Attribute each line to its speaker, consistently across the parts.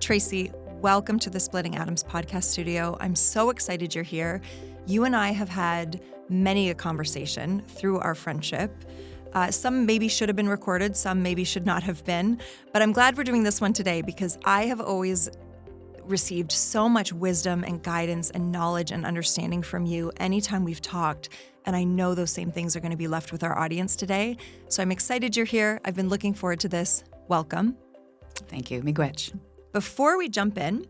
Speaker 1: Tracy, welcome to the Splitting Atoms podcast studio. I'm so excited you're here. You and I have had many a conversation through our friendship. Some maybe should have been recorded, some maybe should not have been, but I'm glad we're doing this one today because I have always received so much wisdom and guidance and knowledge and understanding from you anytime we've talked, and I know those same things are going to be left with our audience today. So I'm excited you're here. I've been looking forward to this. Welcome.
Speaker 2: Thank you. Miigwech.
Speaker 1: Before we jump in,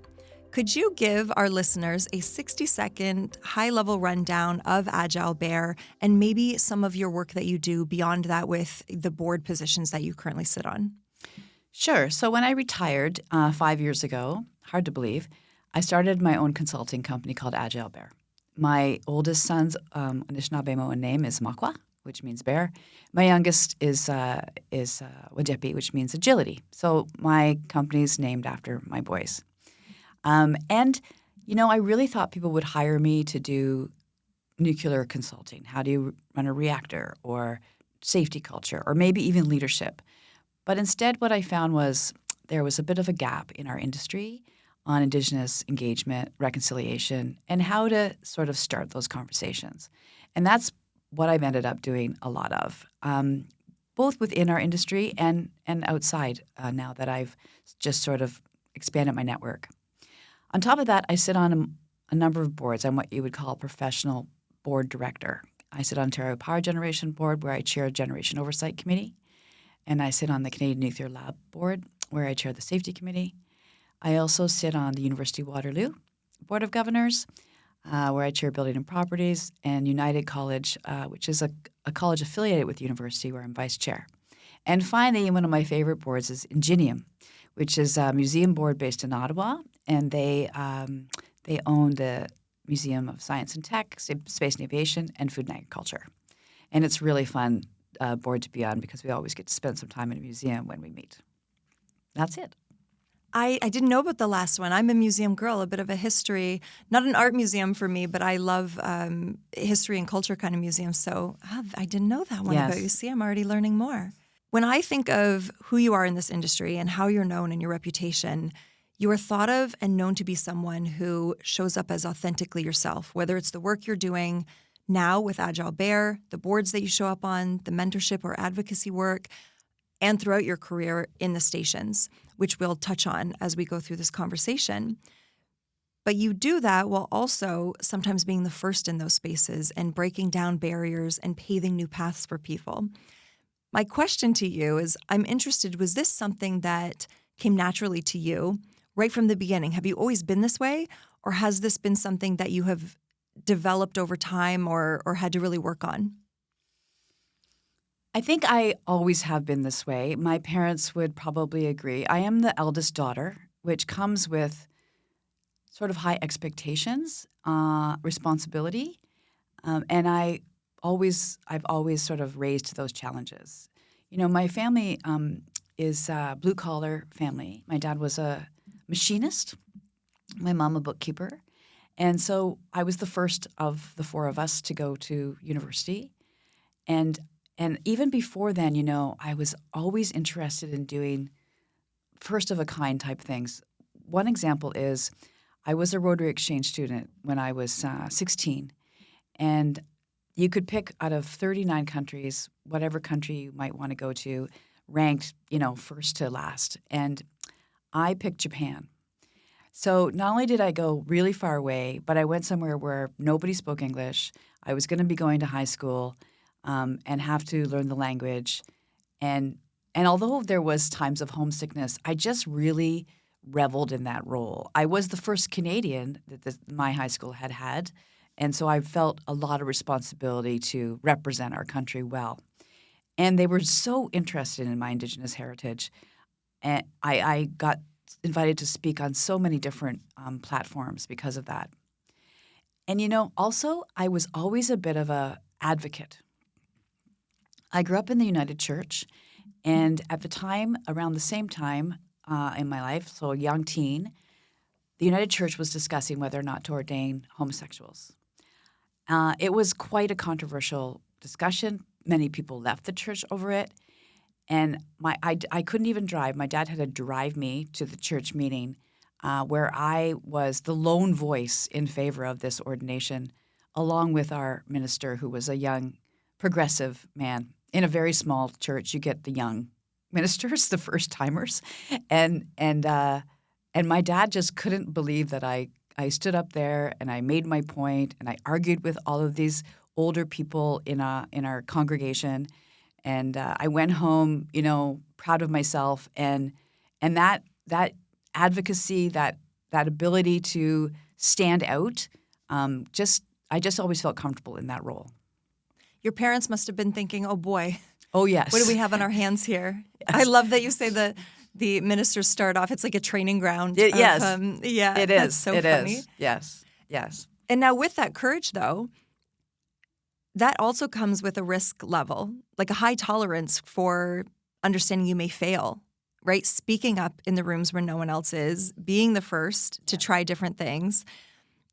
Speaker 1: could you give our listeners a 60-second high-level rundown of Agile Bear and maybe some of your work that you do beyond that with the board positions that you currently sit on?
Speaker 2: Sure. So when I retired 5 years ago, hard to believe, I started my own consulting company called Agile Bear. My oldest son's Anishinaabe name is Makwa, which means bear. My youngest is Wajepi, which means agility. So my company's named after my boys. I really thought people would hire me to do nuclear consulting. How do you run a reactor or safety culture or maybe even leadership? But instead what I found was there was a bit of a gap in our industry on Indigenous engagement, reconciliation, and how to sort of start those conversations. And that's what I've ended up doing a lot of, both within our industry and outside now that I've just sort of expanded my network. On top of that, I sit on a number of boards. I'm what you would call a professional board director. I sit on Ontario Power Generation Board, where I chair a Generation Oversight Committee. And I sit on the Canadian Nuclear Lab Board, where I chair the Safety Committee. I also sit on the University of Waterloo Board of Governors, where I chair Building and Properties, and United College, which is a college affiliated with the university, where I'm vice chair. And finally, one of my favorite boards is Ingenium, which is a museum board based in Ottawa, and they own the Museum of Science and Tech, Space and Aviation, and Food and Agriculture. And it's really fun board to be on because we always get to spend some time in a museum when we meet. That's it.
Speaker 1: I didn't know about the last one. I'm a museum girl, a bit of a history, not an art museum for me, but I love history and culture kind of museums. So I didn't know that one about you. See, I'm already learning more. When I think of who you are in this industry and how you're known and your reputation, you are thought of and known to be someone who shows up as authentically yourself, whether it's the work you're doing now with Agile Bear, the boards that you show up on, the mentorship or advocacy work, and throughout your career in the stations, which we'll touch on as we go through this conversation. But you do that while also sometimes being the first in those spaces and breaking down barriers and paving new paths for people. My question to you is, I'm interested, was this something that came naturally to you right from the beginning? Have you always been this way, or has this been something that you have developed over time or had to really work on?
Speaker 2: I think I always have been this way. My parents would probably agree. I am the eldest daughter, which comes with sort of high expectations, responsibility, and I've always sort of raised to those challenges. You know, my family is a blue-collar family. My dad was a machinist, my mom a bookkeeper, and so I was the first of the four of us to go to university. And even before then, I was always interested in doing first-of-a-kind type things. One example is I was a Rotary Exchange student when I was 16, and you could pick out of 39 countries, whatever country you might want to go to, ranked, first to last. And I picked Japan. So not only did I go really far away, but I went somewhere where nobody spoke English. I was going to be going to high school and have to learn the language. And although there was times of homesickness, I just really reveled in that role. I was the first Canadian that my high school had. And so I felt a lot of responsibility to represent our country well. And they were so interested in my Indigenous heritage. And I got invited to speak on so many different platforms because of that. And, also I was always a bit of an advocate. I grew up in the United Church, and at the time, around the same time in my life, so a young teen, the United Church was discussing whether or not to ordain homosexuals. It was quite a controversial discussion. Many people left the church over it. And I couldn't even drive. My dad had to drive me to the church meeting where I was the lone voice in favor of this ordination, along with our minister, who was a young progressive man. In a very small church, you get the young ministers, the first timers, and my dad just couldn't believe that I stood up there and I made my point and I argued with all of these older people in our congregation, and I went home, proud of myself, and that advocacy, that ability to stand out, I just always felt comfortable in that role.
Speaker 1: Your parents must have been thinking, "Oh boy,
Speaker 2: oh yes,
Speaker 1: what do we have on our hands here?"
Speaker 2: Yes.
Speaker 1: I love that you say the ministers start off. It's like a training ground.
Speaker 2: Yes,
Speaker 1: yeah,
Speaker 2: it is.
Speaker 1: That's so
Speaker 2: it
Speaker 1: funny.
Speaker 2: Is. Yes.
Speaker 1: And now with that courage, though, that also comes with a risk level, like a high tolerance for understanding you may fail, right? Speaking up in the rooms where no one else is, being the first to try different things.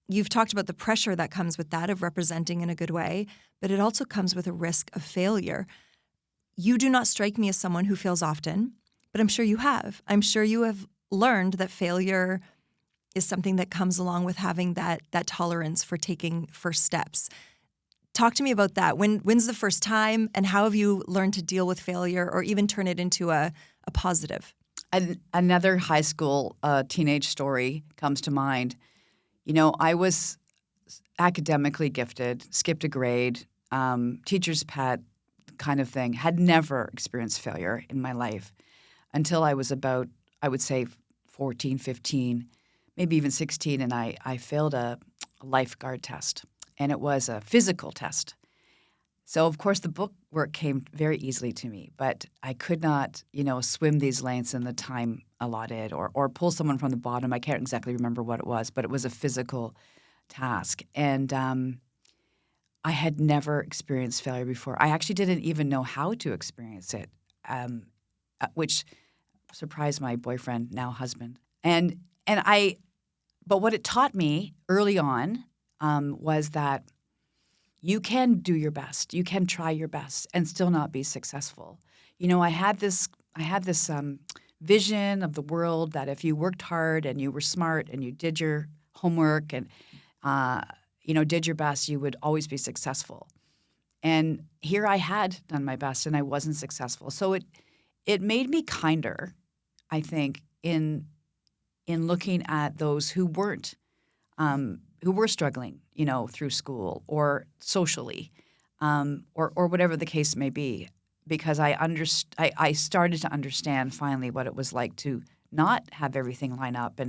Speaker 1: You've talked about the pressure that comes with that of representing in a good way, but it also comes with a risk of failure. You do not strike me as someone who fails often, but I'm sure you have. I'm sure you have learned that failure is something that comes along with having that tolerance for taking first steps. Talk to me about that. When's the first time, and how have you learned to deal with failure or even turn it into a positive?
Speaker 2: Another high school teenage story comes to mind. I was academically gifted, skipped a grade, teacher's pet kind of thing, had never experienced failure in my life until I was about, I would say, 14, 15, maybe even 16, and I failed a lifeguard test, and it was a physical test. So, of course, the book work came very easily to me, but I could not, swim these lengths in the time allotted or pull someone from the bottom. I can't exactly remember what it was, but it was a physical task. And I had never experienced failure before. I actually didn't even know how to experience it, which surprised my boyfriend, now husband. But what it taught me early on was that you can do your best. You can try your best and still not be successful. I had this vision of the world that if you worked hard and you were smart and you did your homework and did your best, you would always be successful. And here I had done my best and I wasn't successful. So it made me kinder, I think, in looking at those who weren't. Who were struggling, through school or socially, or whatever the case may be, because I started to understand finally what it was like to not have everything line up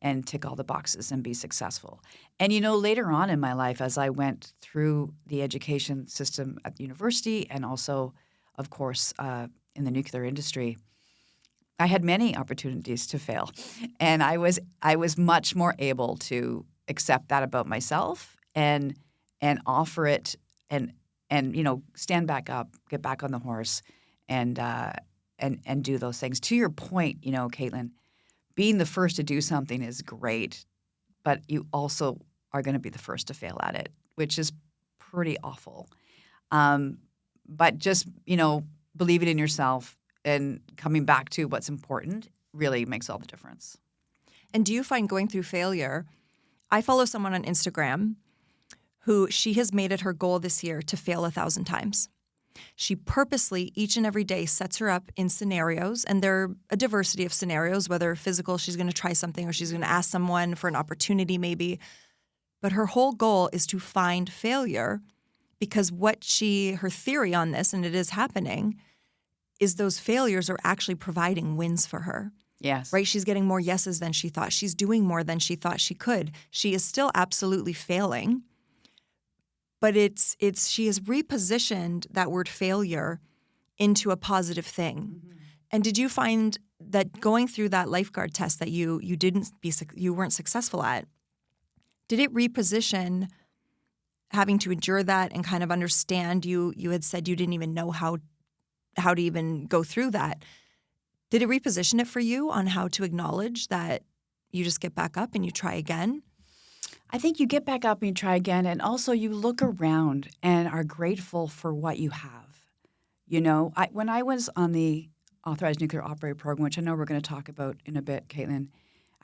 Speaker 2: and tick all the boxes and be successful. And later on in my life, as I went through the education system at the university and also, of course, in the nuclear industry, I had many opportunities to fail, and I was much more able to accept that about myself and offer it and stand back up, get back on the horse, and do those things. To your point, Caitlin, being the first to do something is great, but you also are going to be the first to fail at it, which is pretty awful. But just believing in yourself and coming back to what's important really makes all the difference.
Speaker 1: And do you find going through failure? I follow someone on Instagram who she has made it her goal this year to fail 1,000 times. She purposely, each and every day, sets her up in scenarios, and there are a diversity of scenarios, whether physical, she's going to try something, or she's going to ask someone for an opportunity maybe. But her whole goal is to find failure, because her theory on this, and it is happening, is those failures are actually providing wins for her.
Speaker 2: Yes.
Speaker 1: Right? She's getting more yeses than she thought. She's doing more than she thought she could. She is still absolutely failing, but she has repositioned that word failure into a positive thing. Mm-hmm. And did you find that going through that lifeguard test that you weren't successful at, did it reposition having to endure that and kind of understand? You had said you didn't even know how to even go through that. Did it reposition it for you on how to acknowledge that you just get back up and you try again?
Speaker 2: I think you get back up and you try again, and also you look around and are grateful for what you have. When I was on the Authorized Nuclear Operator Program, which I know we're going to talk about in a bit, Caitlin,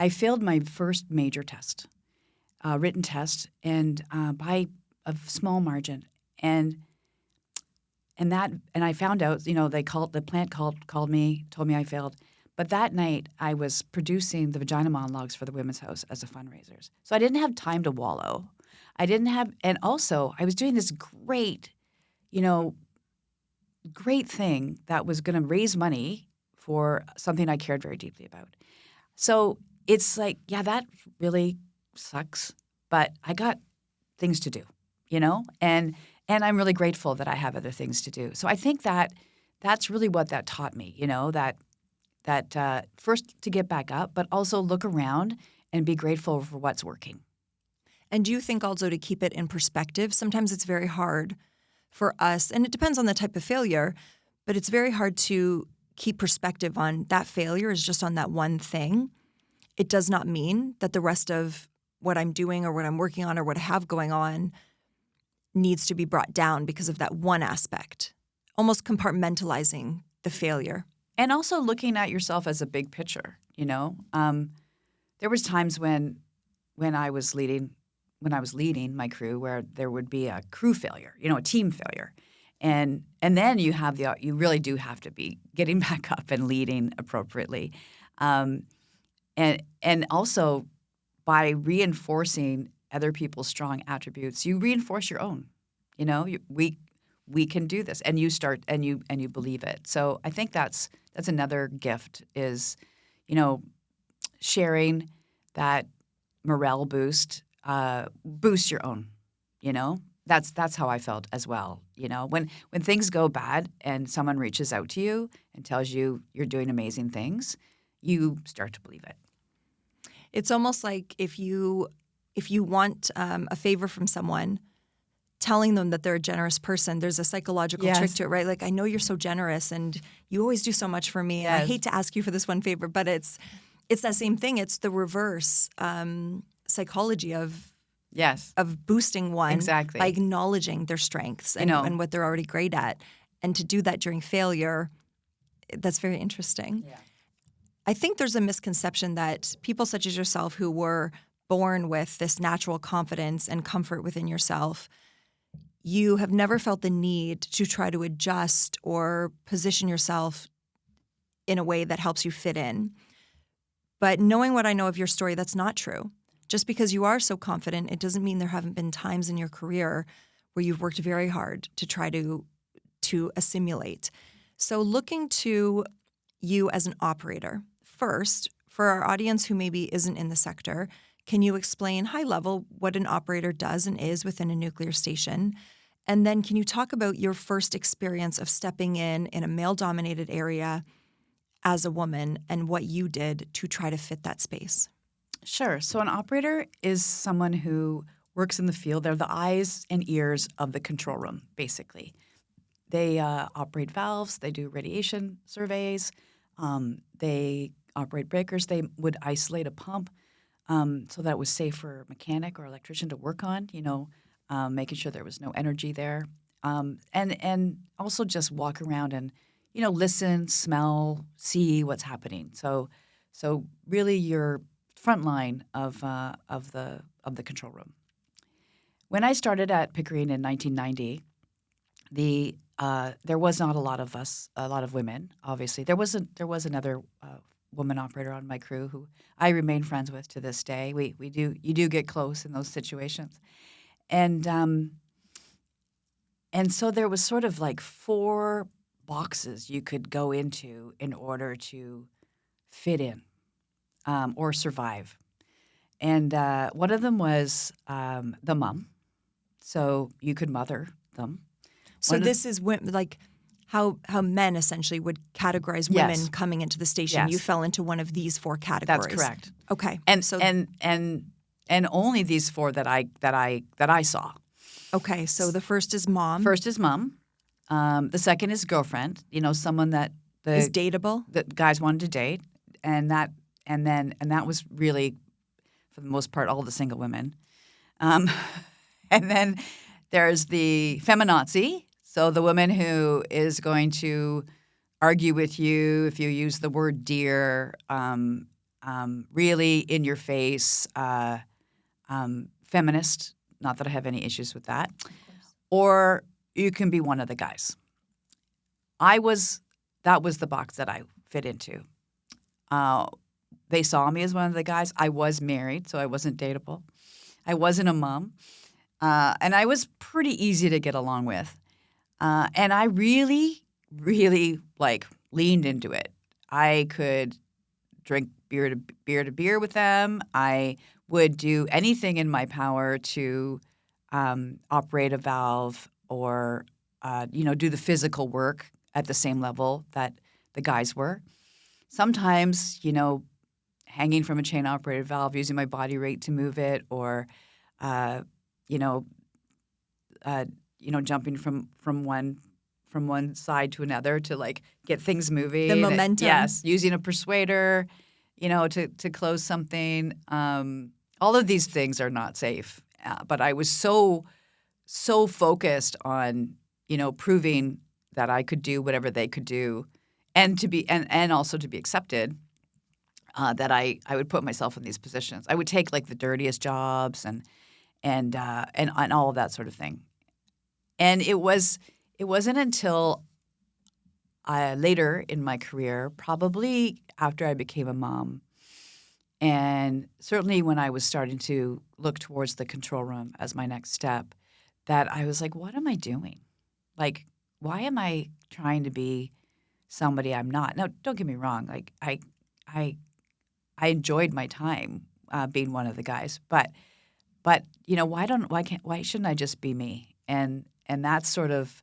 Speaker 2: I failed my first major test, written test, and by a small margin, and I found out. The plant called me, told me I failed. But that night, I was producing the vagina monologues for the Women's House as a fundraiser. So I didn't have time to wallow. And also I was doing this great thing that was going to raise money for something I cared very deeply about. So it's like, yeah, that really sucks, but I got things to do, and I'm really grateful that I have other things to do. So I think that's really what that taught me, that first to get back up, but also look around and be grateful for what's working.
Speaker 1: And do you think also to keep it in perspective, sometimes it's very hard for us, and it depends on the type of failure, but it's very hard to keep perspective on that failure is just on that one thing. It does not mean that the rest of what I'm doing or what I'm working on or what I have going on needs to be brought down because of that one aspect, almost compartmentalizing the failure.
Speaker 2: And also looking at yourself as a big picture, There was times when I was leading my crew where there would be a crew failure, a team failure. And then you really do have to be getting back up and leading appropriately. And also by reinforcing other people's strong attributes, you reinforce your own. We can do this, and you start and you believe it. So I think that's another gift is, sharing that morale boost, boost your own. That's how I felt as well. When things go bad and someone reaches out to you and tells you you're doing amazing things, you start to believe it.
Speaker 1: It's almost like if you want a favor from someone, telling them that they're a generous person, there's a psychological trick to it, right? Like, I know you're so generous and you always do so much for me. Yes. I hate to ask you for this one favor, but it's that same thing. It's the reverse psychology of boosting one by acknowledging their strengths and what they're already great at. And to do that during failure, that's very interesting. Yeah. I think there's a misconception that people such as yourself who were born with this natural confidence and comfort within yourself, you have never felt the need to try to adjust or position yourself in a way that helps you fit in. But knowing what I know of your story, that's not true. Just because you are so confident, it doesn't mean there haven't been times in your career where you've worked very hard to try to assimilate. So looking to you as an operator, first, for our audience who maybe isn't in the sector, can you explain high level what an operator does and is within a nuclear station? And then can you talk about your first experience of stepping in a male-dominated area as a woman and what you did to try to fit that space?
Speaker 2: Sure. So an operator is someone who works in the field. They're the eyes and ears of the control room, basically. They operate valves. They do radiation surveys. They operate breakers. They would isolate a pump so that it was safe for a mechanic or electrician to work on, making sure there was no energy there. And also just walk around and, listen, smell, see what's happening. So really you're front line of the control room. When I started at Pickering in 1990, there was not a lot of us, a lot of women. Obviously, there was another woman operator on my crew who I remain friends with to this day. You do get close in those situations, and so there was sort of like 4 boxes you could go into in order to fit in or survive, and one of them was the mom, so you could mother them.
Speaker 1: So this is like how men essentially would categorize women coming into the station. Yes. You fell into one of these 4 categories.
Speaker 2: That's correct.
Speaker 1: Okay.
Speaker 2: And only these 4 that I saw.
Speaker 1: Okay. So the first is mom.
Speaker 2: First is mom. The second is girlfriend. Someone that
Speaker 1: is dateable.
Speaker 2: That guys wanted to date, and that was really, for the most part, all the single women. And then there's the feminazi. So the woman who is going to argue with you if you use the word dear, really in your face, feminist. Not that I have any issues with that. Or you can be one of the guys. That was the box that I fit into. They saw me as one of the guys. I was married, so I wasn't dateable. I wasn't a mom. And I was pretty easy to get along with. And I really, really leaned into it. I could drink beer to beer with them. I would do anything in my power to operate a valve or do the physical work at the same level that the guys were. Sometimes, hanging from a chain operated valve, using my body weight to move it, or jumping from one side to another to get things moving.
Speaker 1: The momentum.
Speaker 2: Yes, using a persuader, to close something. All of these things are not safe. But I was so focused on, proving that I could do whatever they could do, and to be and also to be accepted. That I would put myself in these positions. I would take the dirtiest jobs and all of that sort of thing. And it wasn't until later in my career, probably after I became a mom, and certainly when I was starting to look towards the control room as my next step, that I was like, what am I doing? Why am I trying to be somebody I'm not? Now, don't get me wrong. I enjoyed my time being one of the guys, but why shouldn't I just be me? And that's sort of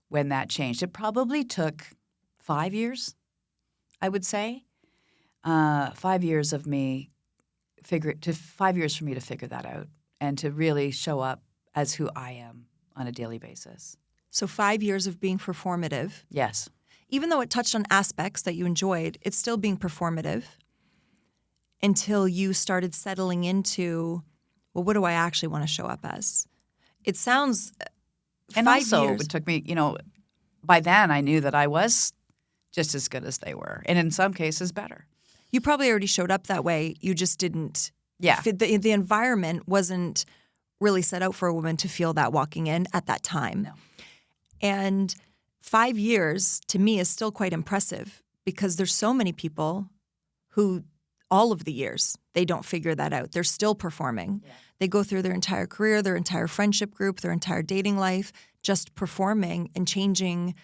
Speaker 2: when that changed. It probably took 5 years, I would say. 5 years of me 5 years for me to figure that out and to really show up as who I am on a daily basis.
Speaker 1: So 5 years of being performative.
Speaker 2: Yes.
Speaker 1: Even though it touched on aspects that you enjoyed, it's still being performative until you started settling into, well, what do I actually want to show up as? It sounds
Speaker 2: and
Speaker 1: 5
Speaker 2: also,
Speaker 1: years.
Speaker 2: It took me, by then I knew that I was just as good as they were, and in some cases better.
Speaker 1: You probably already showed up that way. You just didn't.
Speaker 2: Yeah.
Speaker 1: The environment wasn't really set out for a woman to feel that walking in at that time.
Speaker 2: No.
Speaker 1: And 5 years to me is still quite impressive because there's so many people who all of the years they don't figure that out. They're still performing. Yeah. They go through their entire career, their entire friendship group, their entire dating life, just performing and changing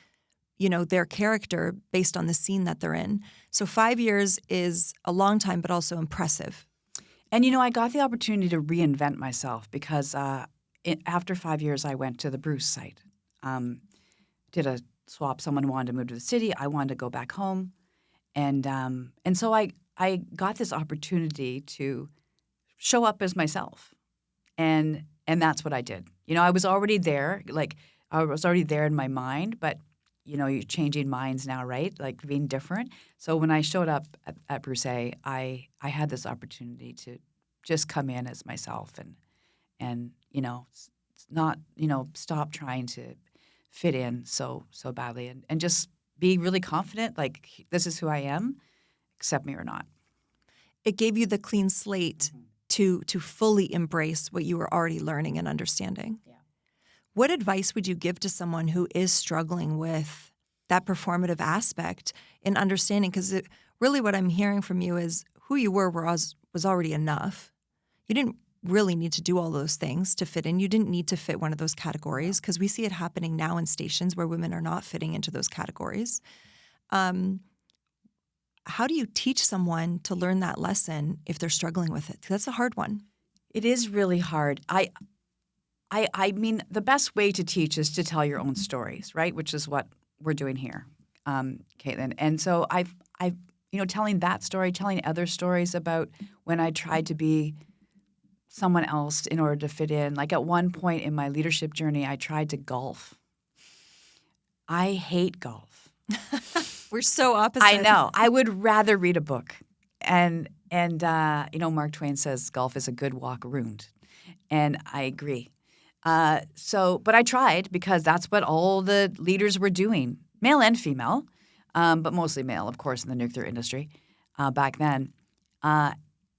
Speaker 1: their character based on the scene that they're in. So 5 years is a long time, but also impressive.
Speaker 2: And, I got the opportunity to reinvent myself because after 5 years, I went to the Bruce site. Did a swap. Someone wanted to move to the city. I wanted to go back home. And so I got this opportunity to show up as myself. And that's what I did. I was already there. I was already there in my mind, but you're changing minds now, right? Being different. So when I showed up at Bruce A, I had this opportunity to just come in as myself and not stop trying to fit in so badly and just be really confident. This is who I am, accept me or not.
Speaker 1: It gave you the clean slate to fully embrace what you were already learning and understanding. Yeah. What advice would you give to someone who is struggling with that performative aspect in understanding? Because really what I'm hearing from you is who you were was already enough. You didn't really need to do all those things to fit in. You didn't need to fit one of those categories because we see it happening now in stations where women are not fitting into those categories. How do you teach someone to learn that lesson if they're struggling with it? That's a hard one.
Speaker 2: It is really hard. I mean, the best way to teach is to tell your own stories, right? Which is what we're doing here, Caitlin. And so I've telling that story, telling other stories about when I tried to be someone else in order to fit in. At one point in my leadership journey, I tried to golf. I hate golf.
Speaker 1: We're so opposite.
Speaker 2: I know. I would rather read a book. And Mark Twain says golf is a good walk ruined. And I agree. But I tried because that's what all the leaders were doing, male and female, but mostly male, of course, in the nuclear industry back then. And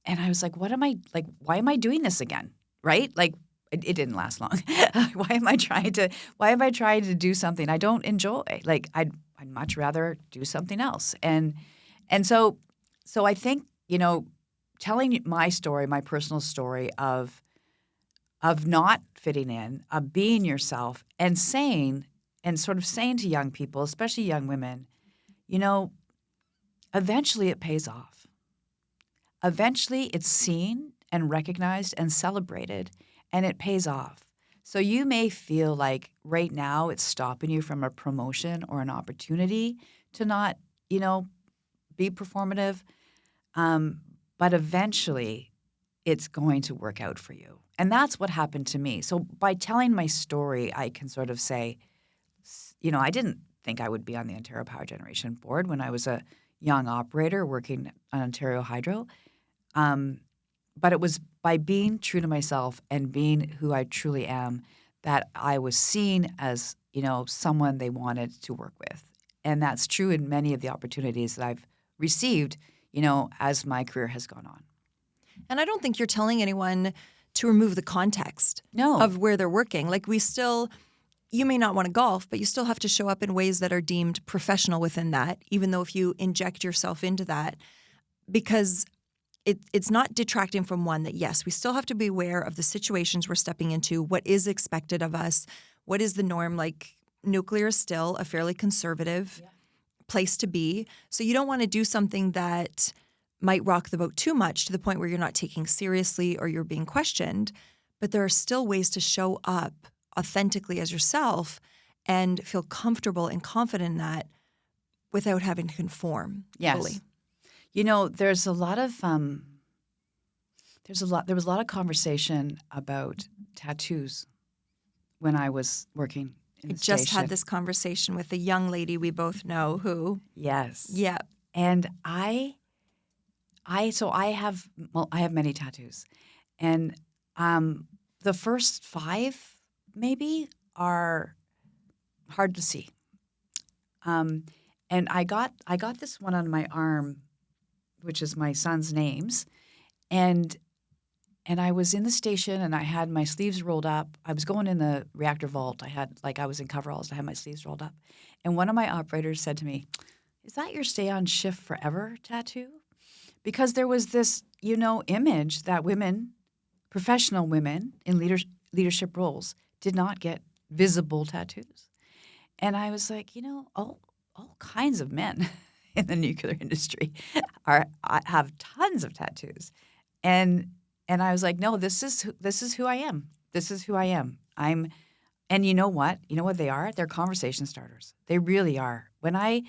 Speaker 2: I was like, why am I doing this again? Right? Like, it didn't last long. Why am I trying to do something I don't enjoy? Like, I'd much rather do something else. And so I think, telling my story, my personal story of not fitting in, of being yourself, and saying to young people, especially young women, eventually it pays off. Eventually it's seen and recognized and celebrated, and it pays off. So you may feel like right now it's stopping you from a promotion or an opportunity to not, be performative, but eventually it's going to work out for you. And that's what happened to me. So by telling my story, I can sort of say, I didn't think I would be on the Ontario Power Generation Board when I was a young operator working on Ontario Hydro. But it was by being true to myself and being who I truly am that I was seen as, someone they wanted to work with. And that's true in many of the opportunities that I've received, as my career has gone on.
Speaker 1: And I don't think you're telling anyone to remove the context of where they're working. Like you may not want to golf, but you still have to show up in ways that are deemed professional within that, even though if you inject yourself into that, because it's not detracting from one that, yes, we still have to be aware of the situations we're stepping into, what is expected of us, what is the norm. Like nuclear is still a fairly conservative place to be. So you don't want to do something that might rock the boat too much to the point where you're not taking seriously or you're being questioned. But there are still ways to show up authentically as yourself and feel comfortable and confident in that without having to conform fully.
Speaker 2: There's a lot of there was a lot of conversation about tattoos when I was working in the station.
Speaker 1: I just had this conversation with a young lady we both know who.
Speaker 2: Yes.
Speaker 1: Yeah.
Speaker 2: And I have many tattoos, and the first 5 maybe are hard to see. And I got this one on my arm, which is my son's names, and I was in the station and I had my sleeves rolled up. I was going in the reactor vault. I was in coveralls. I had my sleeves rolled up, and one of my operators said to me, "Is that your stay on shift forever tattoo?" Because there was this, image that women, professional women in leadership roles, did not get visible tattoos. And I was like, all kinds of men in the nuclear industry have tons of tattoos. And I was like, no, this is who I am. This is who I am. And you know what? You know what they are? They're conversation starters. They really are. When I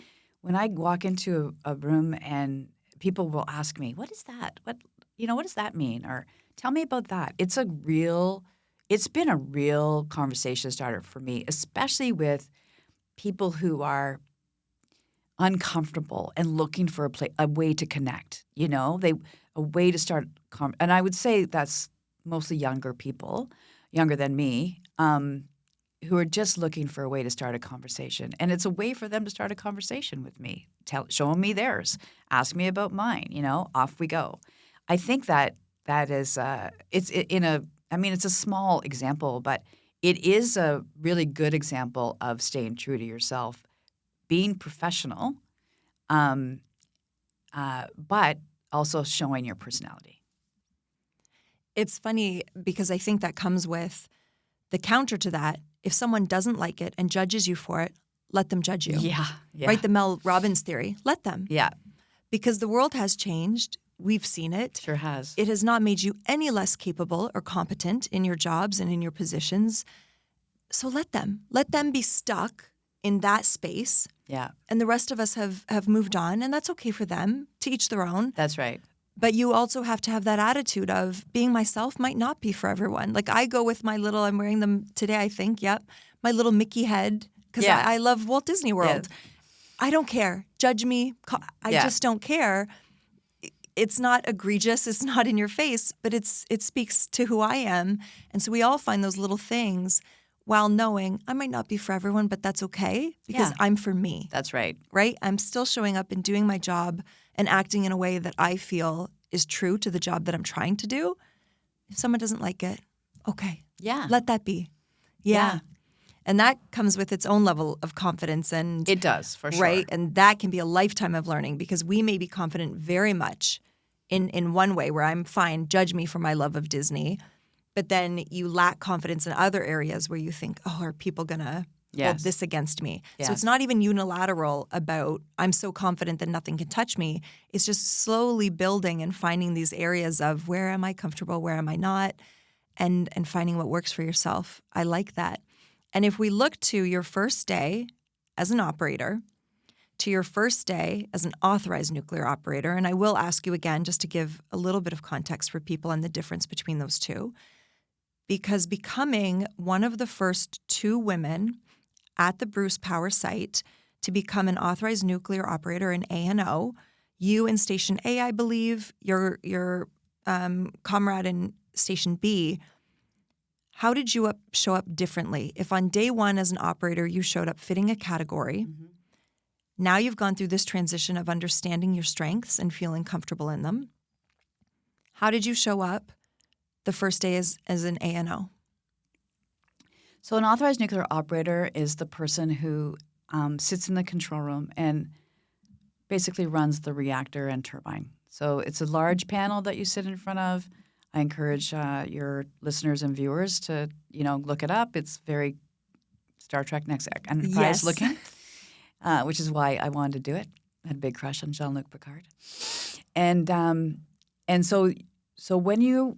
Speaker 2: walk into a room and people will ask me, "What is that? What does that mean?" Or "Tell me about that." It's been a real conversation starter for me, especially with people who are uncomfortable and looking for a way to connect. A way to start. And I would say that's mostly younger people, younger than me, who are just looking for a way to start a conversation. And it's a way for them to start a conversation with me, showing me theirs, ask me about mine, off we go. I think that is it's a small example, but it is a really good example of staying true to yourself, being professional, but also showing your personality.
Speaker 1: It's funny because I think that comes with the counter to that. If someone doesn't like it and judges you for it, let them judge you.
Speaker 2: Yeah.
Speaker 1: Right? The Mel Robbins theory. Let them.
Speaker 2: Yeah.
Speaker 1: Because the world has changed. We've seen it.
Speaker 2: Sure has.
Speaker 1: It has not made you any less capable or competent in your jobs and in your positions. So let them. Let them be stuck in that space.
Speaker 2: Yeah.
Speaker 1: And the rest of us have moved on, and that's okay for them, to each their own.
Speaker 2: That's right.
Speaker 1: But you also have to have that attitude of being myself might not be for everyone. Like I go with my little, I'm wearing them today, I think, my little Mickey head, because I love Walt Disney World. Yeah. I don't care. Judge me. I just don't care. It's not egregious. It's not in your face, but it speaks to who I am. And so we all find those little things while knowing I might not be for everyone, but that's okay because I'm for me.
Speaker 2: That's right.
Speaker 1: Right? I'm still showing up and doing my job and acting in a way that I feel is true to the job that I'm trying to do. If someone doesn't like it, okay.
Speaker 2: Yeah.
Speaker 1: Let that be. Yeah. And that comes with its own level of confidence and
Speaker 2: It does, for sure.
Speaker 1: right. And that can be a lifetime of learning because we may be confident very much in one way where I'm fine, judge me for my love of Disney. But then you lack confidence in other areas where you think, oh, are people going to hold this against me?
Speaker 2: Yes.
Speaker 1: So it's not even unilateral about I'm so confident that nothing can touch me. It's just slowly building and finding these areas of where am I comfortable, where am I not, and finding what works for yourself. I like that. And if we look to your first day as an operator, to your first day as an authorized nuclear operator, and I will ask you again just to give a little bit of context for people and the difference between those two, because becoming one of the first 2 women at the Bruce Power site to become an authorized nuclear operator in A&O, you in Station A, I believe, your comrade in Station B, how did you show up differently? If on day 1 as an operator you showed up fitting a category, now you've gone through this transition of understanding your strengths and feeling comfortable in them. How did you show up the first day as an A&O?
Speaker 2: So an authorized nuclear operator is the person who sits in the control room and basically runs the reactor and turbine. So it's a large panel that you sit in front of. I encourage your listeners and viewers to, look it up. It's very Star Trek Next Enterprise looking, which is why I wanted to do it. I had a big crush on Jean-Luc Picard. And so when you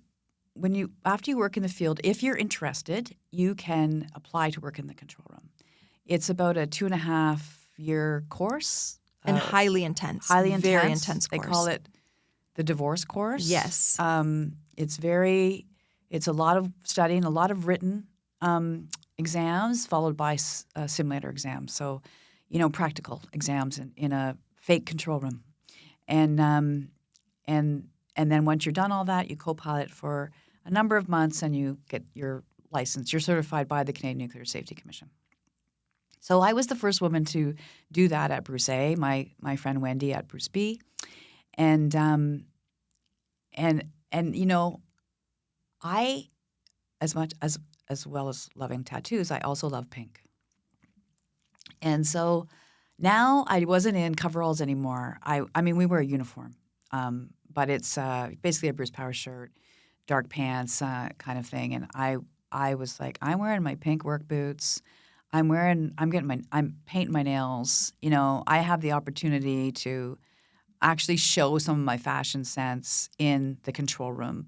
Speaker 2: after you work in the field, if you're interested, you can apply to work in the control room. It's about a 2.5-year course.
Speaker 1: And highly intense.
Speaker 2: Highly intense.
Speaker 1: Very intense course.
Speaker 2: They call it the divorce course.
Speaker 1: Yes.
Speaker 2: It's a lot of studying, a lot of written exams followed by simulator exams. So, practical exams in a fake control room. And then once you're done all that, you co-pilot for a number of months and you get your license. You're certified by the Canadian Nuclear Safety Commission. So I was the first woman to do that at Bruce A, my friend Wendy at Bruce B. And I, as much as well as loving tattoos, I also love pink. And so now I wasn't in coveralls anymore. I mean, we wear a uniform, but it's basically a Bruce Power shirt, dark pants kind of thing. And I was like, I'm wearing my pink work boots. I'm painting my nails. I have the opportunity to actually show some of my fashion sense in the control room,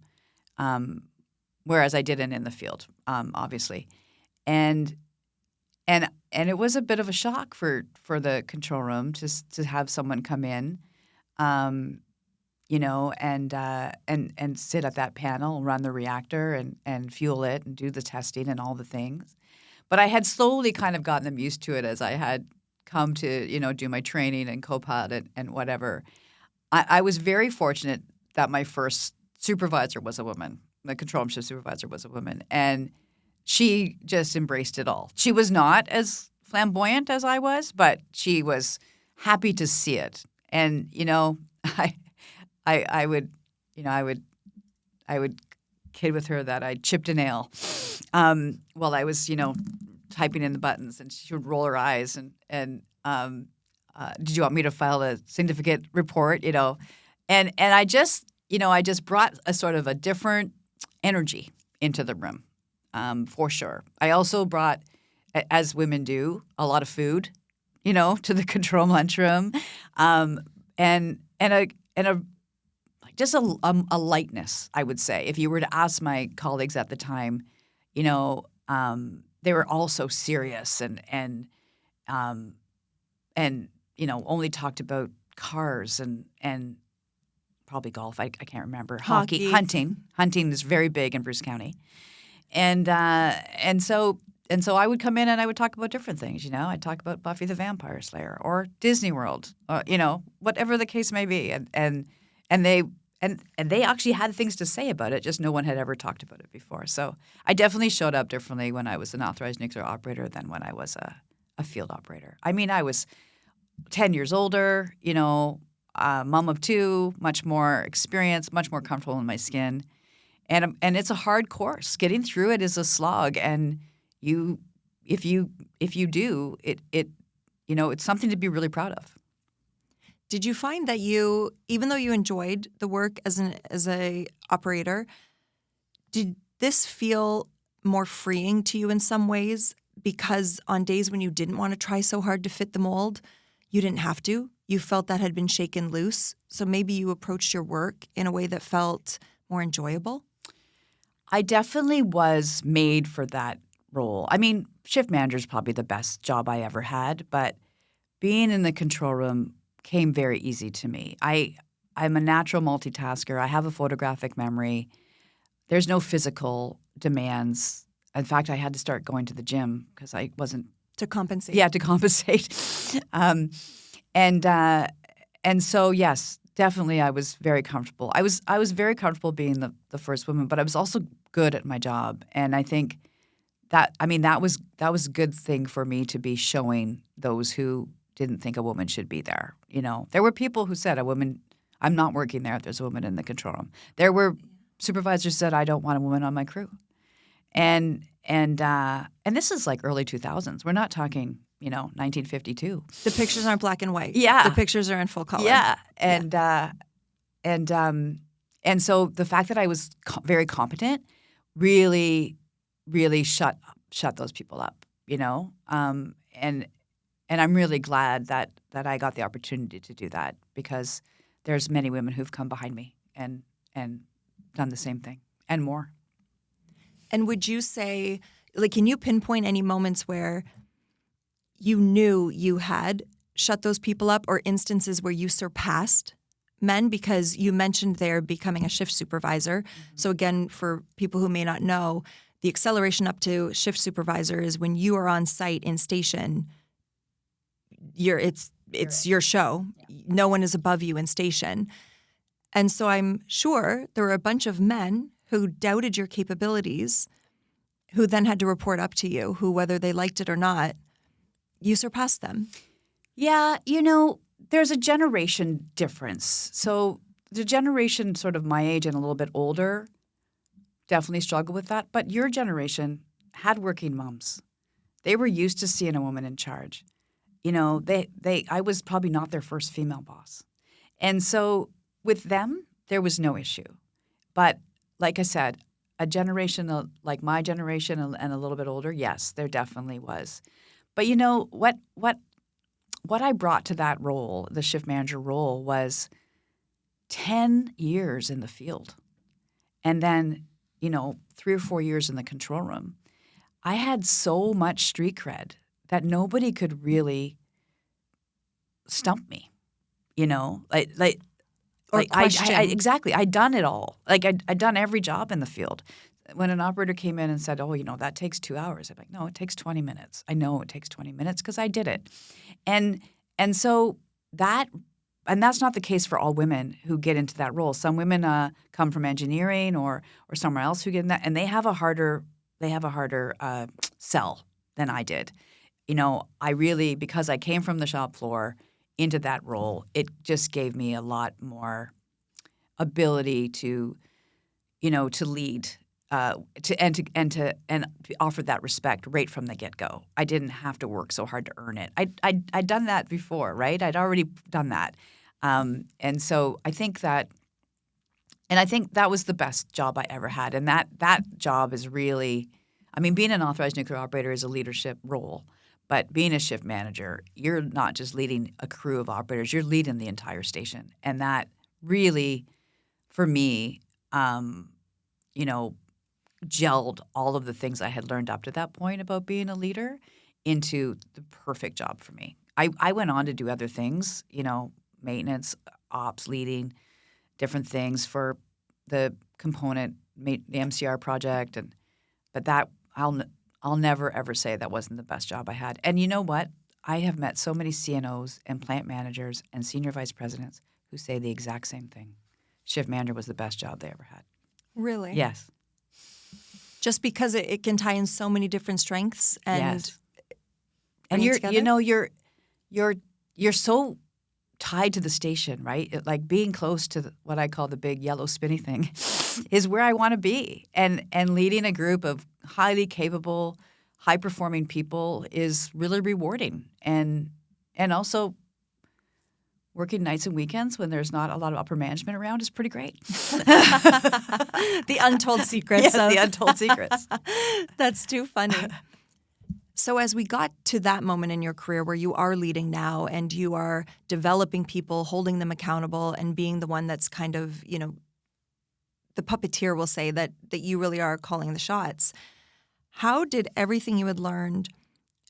Speaker 2: whereas I didn't in the field, obviously. And it was a bit of a shock for the control room to have someone come in, and sit at that panel, run the reactor and fuel it and do the testing and all the things. But I had slowly kind of gotten them used to it as I had come to, do my training and co-pilot and whatever. I was very fortunate that my first supervisor was a woman. The control room shift supervisor was a woman. And she just embraced it all. She was not as flamboyant as I was, but she was happy to see it. And, I would kid with her that I chipped a nail while I was, typing in the buttons, and she would roll her eyes and did you want me to file a significant report, And I just brought a sort of a different energy into the room, for sure. I also brought, as women do, a lot of food, to the control lunchroom, and a lightness, I would say. If you were to ask my colleagues at the time, they were all so serious and only talked about cars and probably golf. I can't remember. Hockey, hunting. Hunting is very big in Bruce County, and so I would come in and I would talk about different things. I'd talk about Buffy the Vampire Slayer or Disney World, whatever the case may be, and they actually had things to say about it. Just no one had ever talked about it before. So I definitely showed up differently when I was an authorized nuclear operator than when I was a field operator. I mean, I was 10 years older. mom of two, much more experience, much more comfortable in my skin. And it's a hard course. Getting through it is a slog. And if you do, it's something to be really proud of.
Speaker 1: Did you find that even though you enjoyed the work as a operator, did this feel more freeing to you in some ways? Because on days when you didn't want to try so hard to fit the mold, you didn't have to. You felt that had been shaken loose. So maybe you approached your work in a way that felt more enjoyable?
Speaker 2: I definitely was made for that role. I mean, shift manager is probably the best job I ever had, but being in the control room came very easy to me. I'm a natural multitasker. I have a photographic memory. There's no physical demands. In fact, I had to start going to the gym because I wasn't –
Speaker 1: To compensate.
Speaker 2: Yeah, to compensate. And so, yes, definitely I was very comfortable. I was very comfortable being the first woman, but I was also good at my job. And I think that was a good thing for me to be showing those who didn't think a woman should be there. There were people who said I'm not working there if there's a woman in the control room. There were supervisors who said I don't want a woman on my crew. And this is like early 2000s. We're not talking, 1952.
Speaker 1: The pictures aren't black and white.
Speaker 2: Yeah.
Speaker 1: The pictures are in full color.
Speaker 2: Yeah. And so the fact that I was very competent really, really shut those people up, and I'm really glad that I got the opportunity to do that because there's many women who've come behind me and done the same thing and more.
Speaker 1: And would you say, can you pinpoint any moments where you knew you had shut those people up or instances where you surpassed men? Because you mentioned there becoming a shift supervisor. Mm-hmm. So again, for people who may not know, the acceleration up to shift supervisor is when you are on site in station, it's your show. Yeah. No one is above you in station. And so I'm sure there were a bunch of men who doubted your capabilities, who then had to report up to you, who, whether they liked it or not, you surpassed them.
Speaker 2: Yeah, there's a generation difference. So the generation sort of my age and a little bit older definitely struggle with that. But your generation had working moms. They were used to seeing a woman in charge. I was probably not their first female boss. And so with them, there was no issue. But like I said, a generation like my generation and a little bit older, yes, there definitely was. But what I brought to that role, the shift manager role, was 10 years in the field. And then, 3 or 4 years in the control room. I had so much street cred that nobody could really stump me,
Speaker 1: Or question.
Speaker 2: Exactly. I'd done it all. I'd done every job in the field. When an operator came in and said, that takes 2 hours. I'm like, no, it takes 20 minutes. I know it takes 20 minutes because I did it. And so that's not the case for all women who get into that role. Some women come from engineering or somewhere else who get in that, and they have a harder sell than I did. I really, because I came from the shop floor into that role, it just gave me a lot more ability to lead, to offer that respect right from the get-go. I didn't have to work so hard to earn it. I'd done that before, right? I'd already done that, and so I think that was the best job I ever had. And that job is really, being an authorized nuclear operator is a leadership role. But being a shift manager, you're not just leading a crew of operators, you're leading the entire station. And that really, for me, gelled all of the things I had learned up to that point about being a leader into the perfect job for me. I went on to do other things, maintenance, ops, leading, different things for the component, the MCR project. But that I'll never, ever say that wasn't the best job I had. And you know what? I have met so many CNOs and plant managers and senior vice presidents who say the exact same thing. Shift manager was the best job they ever had.
Speaker 1: Really?
Speaker 2: Yes.
Speaker 1: Just because it can tie in so many different strengths and
Speaker 2: yes. And you're so tied to the station, right? Like being close to what I call the big yellow spinny thing is where I want to be. And leading a group of highly capable, high-performing people is really rewarding. And also working nights and weekends when there's not a lot of upper management around is pretty great.
Speaker 1: The untold secrets.
Speaker 2: Yes, the untold secrets.
Speaker 1: That's too funny. So as we got to that moment in your career where you are leading now and you are developing people, holding them accountable, and being the one that's kind of, the puppeteer, will say, that you really are calling the shots, how did everything you had learned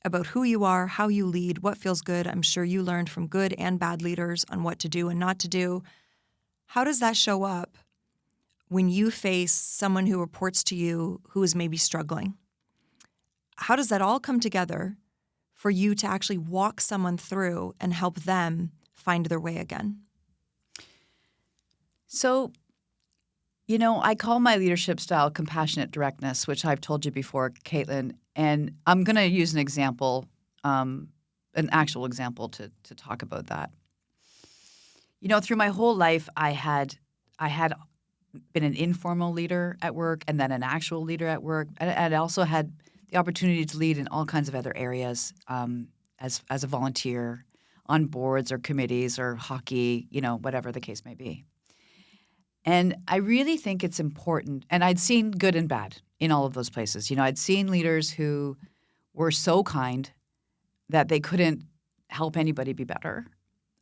Speaker 1: about who you are, how you lead, what feels good — I'm sure you learned from good and bad leaders on what to do and not to do — how does that show up when you face someone who reports to you who is maybe struggling? How does that all come together for you to actually walk someone through and help them find their way again?
Speaker 2: So, I call my leadership style compassionate directness, which I've told you before, Caitlin. And I'm going to use an example, an actual example to talk about that. Through my whole life, I had been an informal leader at work and then an actual leader at work. And I also had the opportunity to lead in all kinds of other areas as a volunteer on boards or committees or hockey, whatever the case may be. And I really think it's important, and I'd seen good and bad in all of those places. I'd seen leaders who were so kind that they couldn't help anybody be better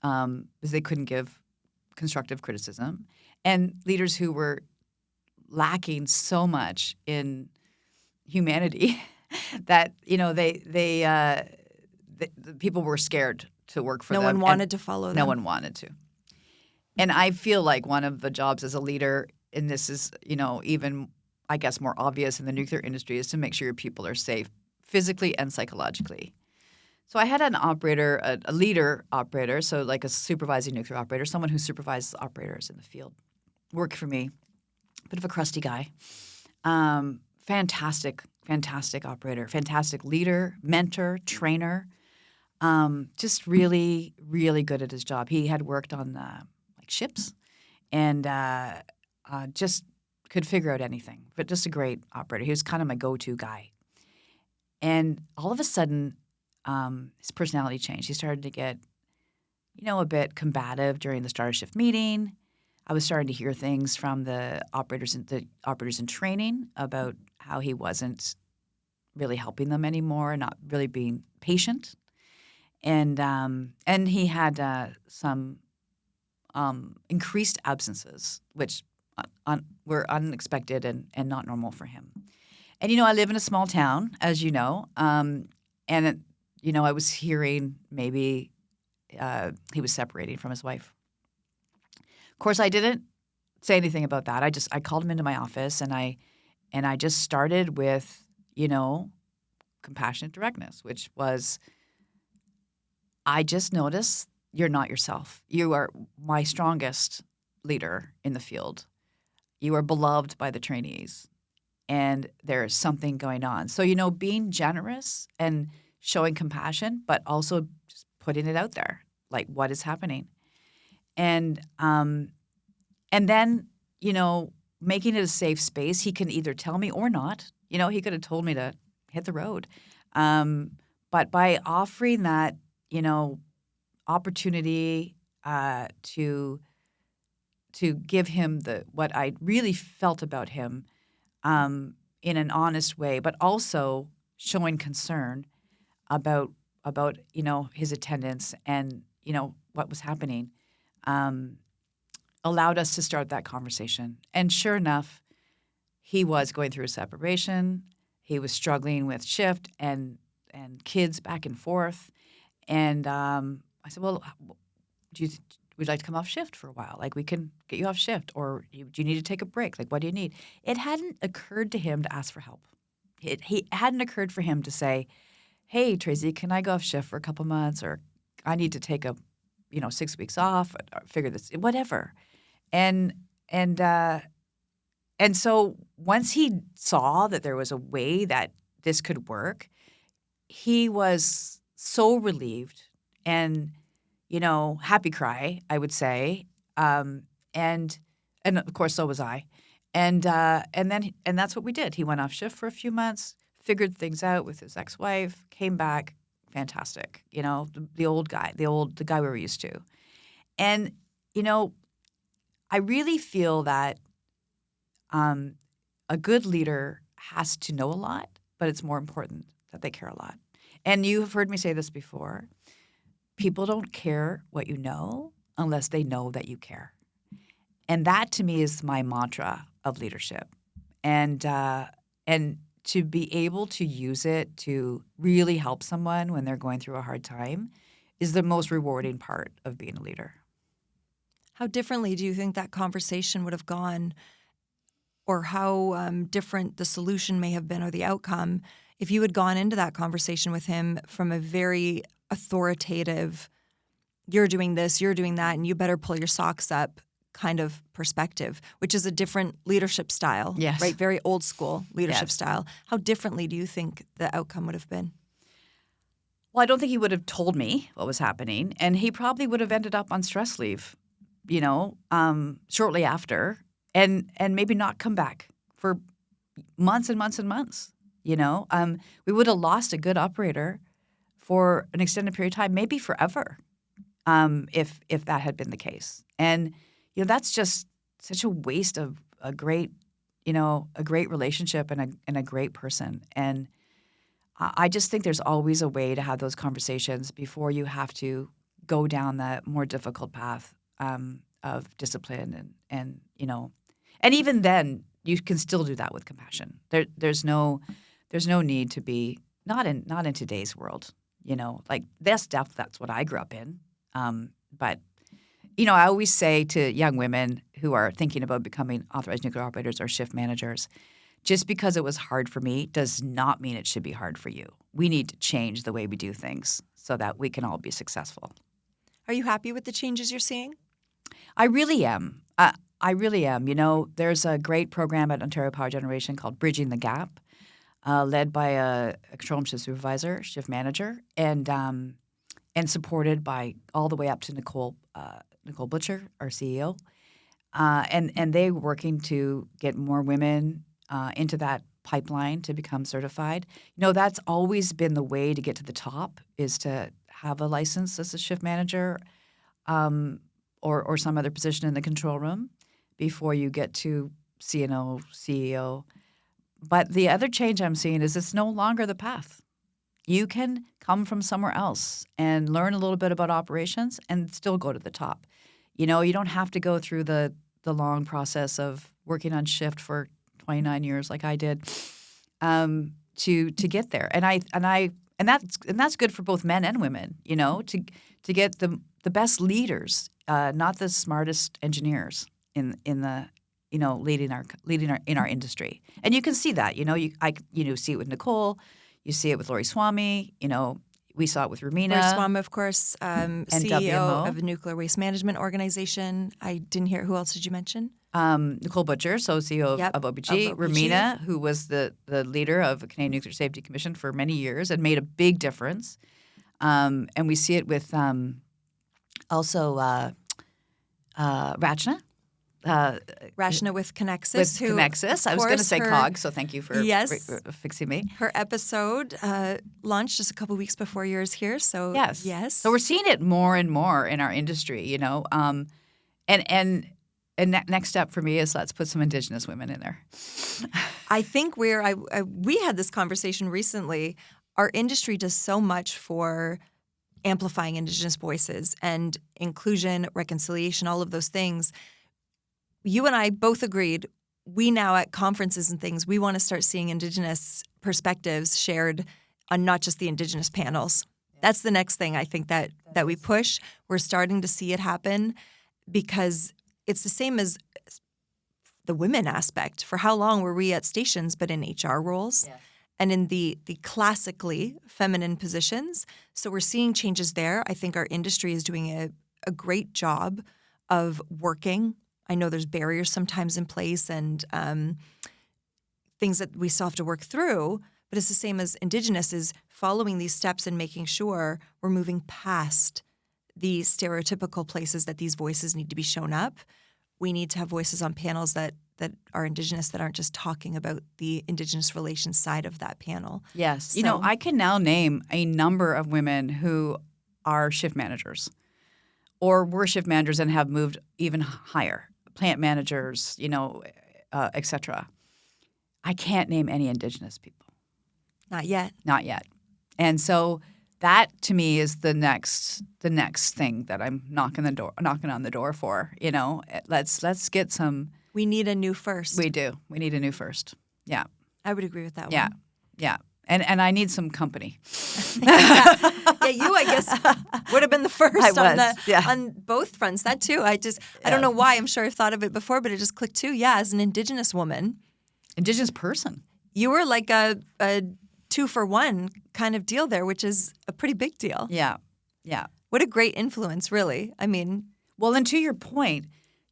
Speaker 2: because they couldn't give constructive criticism, and leaders who were lacking so much in humanity that the people were scared to work for them.
Speaker 1: No one wanted to follow them.
Speaker 2: No one wanted to. And I feel like one of the jobs as a leader, and this is, even, I guess, more obvious in the nuclear industry, is to make sure your people are safe physically and psychologically. So I had an operator, a leader operator, so like a supervising nuclear operator, someone who supervises operators in the field, work for me, bit of a crusty guy. Fantastic operator, fantastic leader, mentor, trainer, just really, really good at his job. He had worked on ships and just could figure out anything, but just a great operator. He was kind of my go-to guy. And all of a sudden, his personality changed. He started to get, a bit combative during the start of shift meeting. I was starting to hear things from the operators in training about how he wasn't really helping them anymore, not really being patient. And he had some increased absences, which were unexpected and not normal for him. And, I live in a small town, as you know, and, I was hearing maybe he was separating from his wife. Of course, I didn't say anything about that. I called him into my office, and I just started with, compassionate directness, which was, I just noticed you're not yourself. You are my strongest leader in the field. You are beloved by the trainees, and there's something going on. So, being generous and showing compassion, but also just putting it out there, like what is happening. And then, making it a safe space. He can either tell me or not. He could have told me to hit the road. But by offering that, opportunity to give him what I really felt about him in an honest way, but also showing concern about his attendance and what was happening, allowed us to start that conversation. And sure enough, he was going through a separation. He was struggling with shift and kids back and forth. And I said, well, would you like to come off shift for a while? Like, we can get you off shift, or do you need to take a break? Like, what do you need? It hadn't occurred to him to ask for help. He hadn't occurred for him to say, hey, Tracy, can I go off shift for a couple months, or I need to take 6 weeks off, or figure this, whatever. And so once he saw that there was a way that this could work, he was so relieved. And happy cry, I would say. And of course, so was I. And that's what we did. He went off shift for a few months, figured things out with his ex-wife, came back, fantastic. The old guy, the guy we were used to. And I really feel that a good leader has to know a lot, but it's more important that they care a lot. And you have heard me say this before. People don't care what you know unless they know that you care. And that to me is my mantra of leadership. And to be able to use it to really help someone when they're going through a hard time is the most rewarding part of being a leader.
Speaker 1: How differently do you think that conversation would have gone, or how different the solution may have been or the outcome if you had gone into that conversation with him from a very authoritative, you're doing this, you're doing that, and you better pull your socks up kind of perspective, which is a different leadership style,
Speaker 2: yes.
Speaker 1: right? Very old school leadership
Speaker 2: yes.
Speaker 1: style. How differently do you think the outcome would have been?
Speaker 2: Well, I don't think he would have told me what was happening, and he probably would have ended up on stress leave, shortly after, and maybe not come back for months and months and months. We would have lost a good operator for an extended period of time, maybe forever, if that had been the case. And that's just such a waste of a great relationship and a great person. And I just think there's always a way to have those conversations before you have to go down that more difficult path of discipline and even then you can still do that with compassion. There's no need to be not in today's world. Like that's what I grew up in. But I always say to young women who are thinking about becoming authorized nuclear operators or shift managers, just because it was hard for me does not mean it should be hard for you. We need to change the way we do things so that we can all be successful.
Speaker 1: Are you happy with the changes you're seeing?
Speaker 2: I really am. I really am. There's a great program at Ontario Power Generation called Bridging the Gap, led by a control room shift supervisor, shift manager, and supported by all the way up to Nicole Butcher, our CEO. And they're working to get more women into that pipeline to become certified. That's always been the way to get to the top, is to have a license as a shift manager or some other position in the control room before you get to CNO, CEO. But the other change I'm seeing is it's no longer the path. You can come from somewhere else and learn a little bit about operations and still go to the top. You don't have to go through the long process of working on shift for 29 years like I did to get there. And that's good for both men and women. To get the best leaders, not the smartest engineers in the leading our industry. And you can see that. You see it with Nicole. You see it with Lori Swamy. We saw it with Romina.
Speaker 1: Lori Swamy, of course, CEO
Speaker 2: WMO.
Speaker 1: of a nuclear waste management organization. I didn't hear. Who else did you mention?
Speaker 2: Nicole Butcher, so CEO of OPG.
Speaker 1: Of OPG.
Speaker 2: Romina, who was the leader of the Canadian Nuclear Safety Commission for many years and made a big difference. And we see it with also Rachna.
Speaker 1: Rachna with Connexus.
Speaker 2: I was going to say COG, so thank you for fixing me.
Speaker 1: Her episode launched just a couple weeks before yours here. So yes.
Speaker 2: So we're seeing it more and more in our industry, And next step for me is let's put some Indigenous women in there.
Speaker 1: I think we had this conversation recently. Our industry does so much for amplifying Indigenous voices and inclusion, reconciliation, all of those things. You and I both agreed we now at conferences and things, we want to start seeing Indigenous perspectives shared on not just the Indigenous panels. That's the next thing I think that we push. We're starting to see it happen because it's the same as the women aspect. For how long were we at stations but in HR roles and in the classically feminine positions? So we're seeing changes there. I think our industry is doing a great job of working. I know there's barriers sometimes in place and things that we still have to work through, but it's the same as Indigenous is following these steps and making sure we're moving past the stereotypical places that these voices need to be shown up. We need to have voices on panels that are Indigenous, that aren't just talking about the Indigenous relations side of that panel.
Speaker 2: Yes.
Speaker 1: So,
Speaker 2: I can now name a number of women who are shift managers or were shift managers and have moved even higher, plant managers, et cetera. I can't name any Indigenous people.
Speaker 1: not yet.
Speaker 2: Not yet. And so that to me is the next thing that I'm knocking on the door for. Let's get some.
Speaker 1: We need a new first.
Speaker 2: We do. We need a new first. Yeah.
Speaker 1: I would agree with that
Speaker 2: Yeah.
Speaker 1: one.
Speaker 2: Yeah. And I need some company.
Speaker 1: Yeah, you, I guess, would have been the first on both fronts. That too. I don't know why. I'm sure I've thought of it before, but it just clicked too. Yeah, as an Indigenous woman.
Speaker 2: Indigenous person.
Speaker 1: You were like a 2-for-1 kind of deal there, which is a pretty big deal.
Speaker 2: Yeah. Yeah.
Speaker 1: What a great influence, really. I mean.
Speaker 2: Well, and to your point,